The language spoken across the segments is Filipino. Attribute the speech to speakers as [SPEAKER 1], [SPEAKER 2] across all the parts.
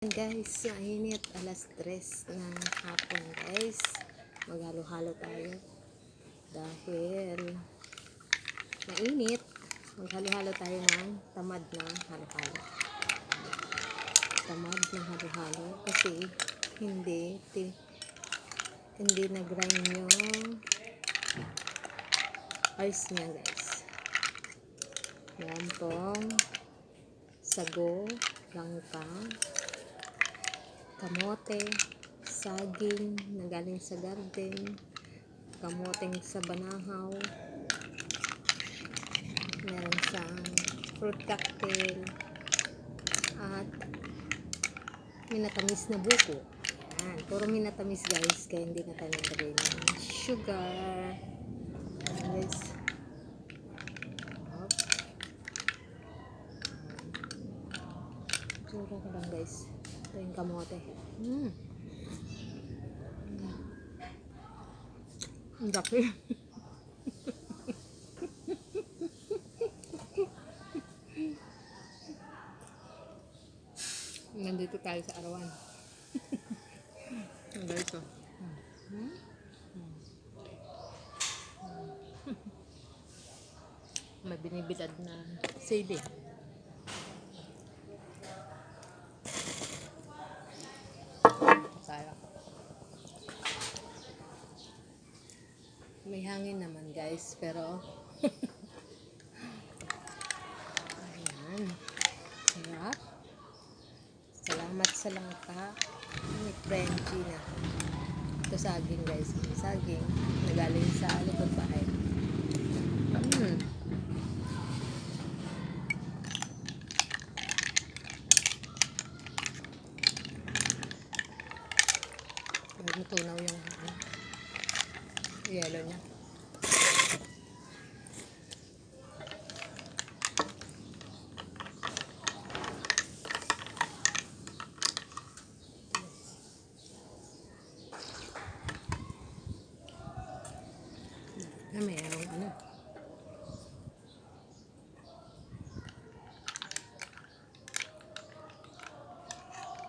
[SPEAKER 1] Guys, mainit, alas 3 ng hapon guys. Maghalo-halo tayo dahil mainit. Maghalo-halo tayo ng tamad na halo-halo. Tamad na halo-halo kasi hindi nag-grind yung ice niya guys. Yan pong sago, langka, kamote, saging na galing sa garden, kamoteng sa banahaw, meron siyang fruit cocktail, at minatamis na buko. Yan, puro minatamis guys, kaya hindi na tayo nagagay ng sugar. Guys, sura ko lang guys. Ito yung kamote. Ang laki. Nandito tayo sa arawan. Guys, oh. May binibilad na sili. Tayo. May hangin naman guys, pero ayan, sarap. Salamat sa langka ni Frenchie na. Ito saging guys, saging na galing sa likod bahay. Tunaw yung yellow niya. Na mayroong ano.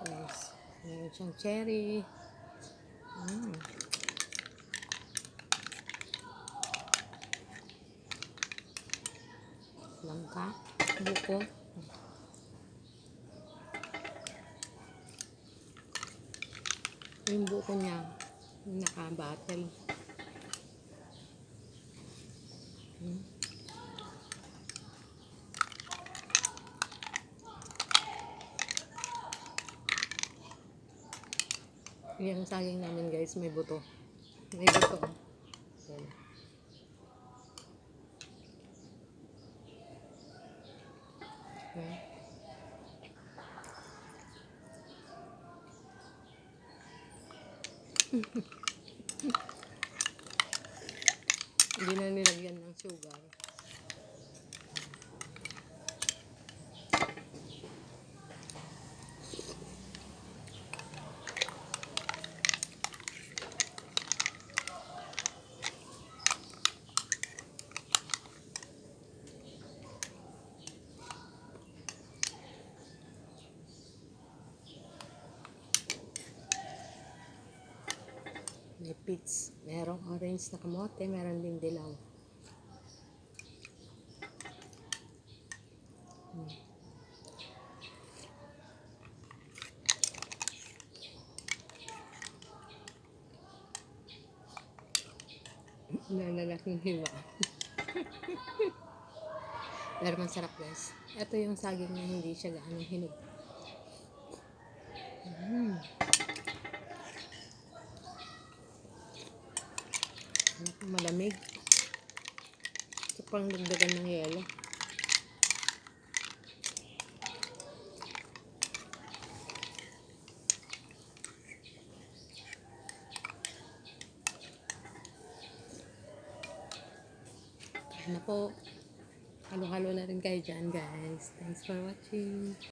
[SPEAKER 1] Guys, meron siyang cherry. Langka, buko. Yung buko niya naka-battle. Yung saging namin guys, may buto. May buto. Yan. Hindi na nilagyan ng sugar. May peach, merong orange na kamote, meron din dilaw. Nalalaking hiwa. Pero masarap guys. Ito yung saging na hindi siya gaano hinog. Malamig. Ito pang dagdagan ng yelo. Kaya na po. Halo-halo na rin kayo dyan guys. Thanks for watching.